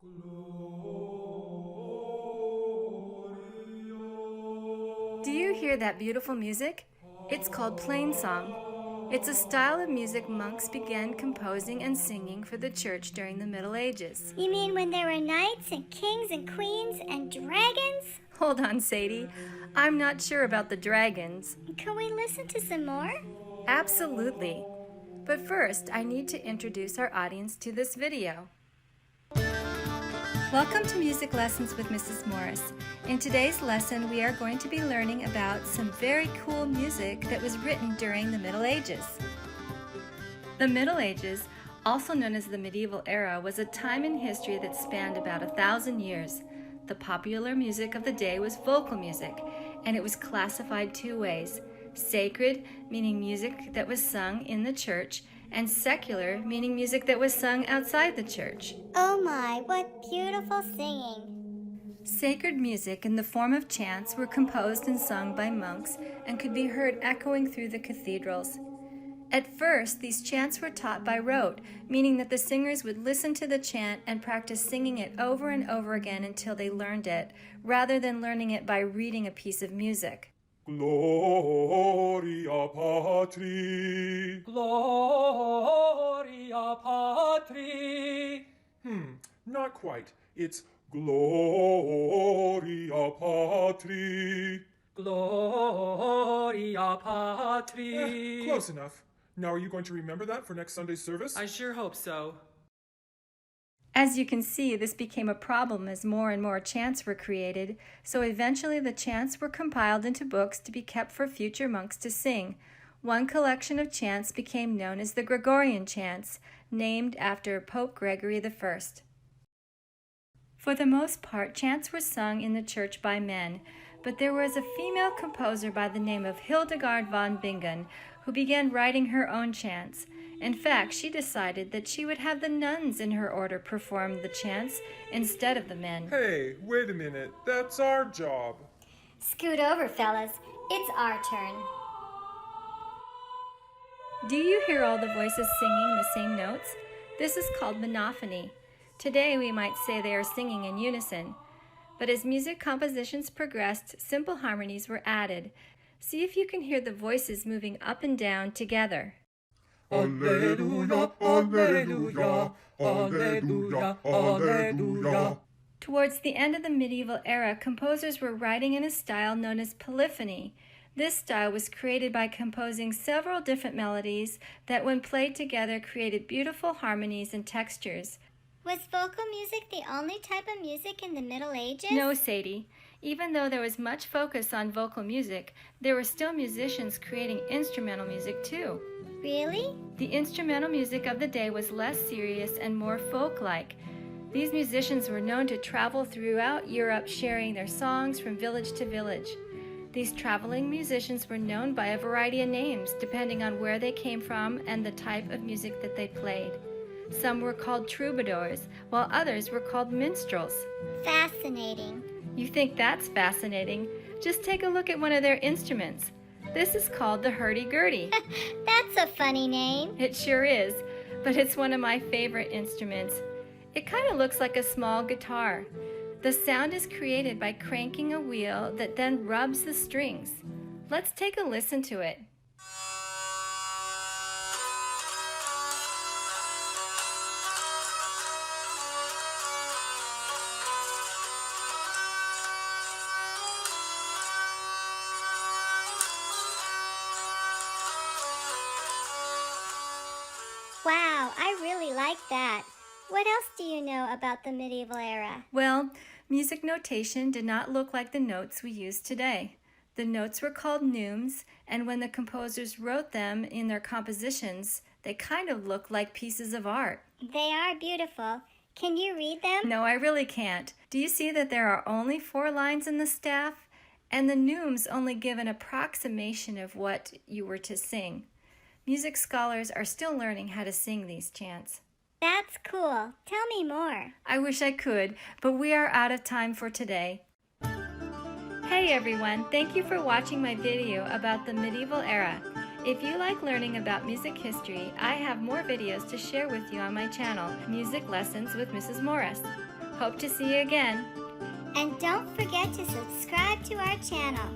Do you hear that beautiful music? It's called plainsong. It's a style of music monks began composing and singing for the church during the Middle Ages. You mean when there were knights and kings and queens and dragons? Hold on, Sadie. I'm not sure about the dragons. Can we listen to some more? Absolutely. But first, I need to introduce our audience to this video. Welcome to Music Lessons with Mrs. Morris. In today's lesson, we are going to be learning about some very cool music that was written during the Middle Ages. The Middle Ages, also known as the medieval era, was a time in history that spanned about 1,000 years. The popular music of the day was vocal music, and it was classified two ways: sacred, meaning music that was sung in the church, and secular, meaning music that was sung outside the church. Oh my, what beautiful singing! Sacred music in the form of chants were composed and sung by monks and could be heard echoing through the cathedrals. At first, these chants were taught by rote, meaning that the singers would listen to the chant and practice singing it over and over again until they learned it, rather than learning it by reading a piece of music. Gloria Patri. Gloria Patri. Not quite. It's Gloria Patri. Gloria Patri. Close enough. Now are you going to remember that for next Sunday's service? I sure hope so. As you can see, this became a problem as more and more chants were created, so eventually the chants were compiled into books to be kept for future monks to sing. One collection of chants became known as the Gregorian chants, named after Pope Gregory I. For the most part, chants were sung in the church by men, but there was a female composer by the name of Hildegard von Bingen who began writing her own chants. In fact, she decided that she would have the nuns in her order perform the chants instead of the men. Hey, wait a minute. That's our job. Scoot over, fellas. It's our turn. Do you hear all the voices singing the same notes? This is called monophony. Today we might say they are singing in unison. But as music compositions progressed, simple harmonies were added. See if you can hear the voices moving up and down together. Alleluia, Alleluia, Alleluia, Alleluia. Towards the end of the medieval era, composers were writing in a style known as polyphony. This style was created by composing several different melodies that, when played together, created beautiful harmonies and textures. Was vocal music the only type of music in the Middle Ages? No, Sadie. Even though there was much focus on vocal music, there were still musicians creating instrumental music too. Really? The instrumental music of the day was less serious and more folk-like. These musicians were known to travel throughout Europe, sharing their songs from village to village. These traveling musicians were known by a variety of names, depending on where they came from and the type of music that they played. Some were called troubadours, while others were called minstrels. Fascinating. You think that's fascinating? Just take a look at one of their instruments. This is called the hurdy-gurdy. That's a funny name. It sure is, but it's one of my favorite instruments. It kind of looks like a small guitar. The sound is created by cranking a wheel that then rubs the strings. Let's take a listen to it. Wow, I really like that. What else do you know about the medieval era? Well, music notation did not look like the notes we use today. The notes were called neumes, and when the composers wrote them in their compositions, they kind of looked like pieces of art. They are beautiful. Can you read them? No, I really can't. Do you see that there are only 4 lines in the staff? And the neumes only give an approximation of what you were to sing. Music scholars are still learning how to sing these chants. That's cool. Tell me more. I wish I could, but we are out of time for today. Hey everyone, thank you for watching my video about the medieval era. If you like learning about music history, I have more videos to share with you on my channel, Music Lessons with Mrs. Morris. Hope to see you again. And don't forget to subscribe to our channel.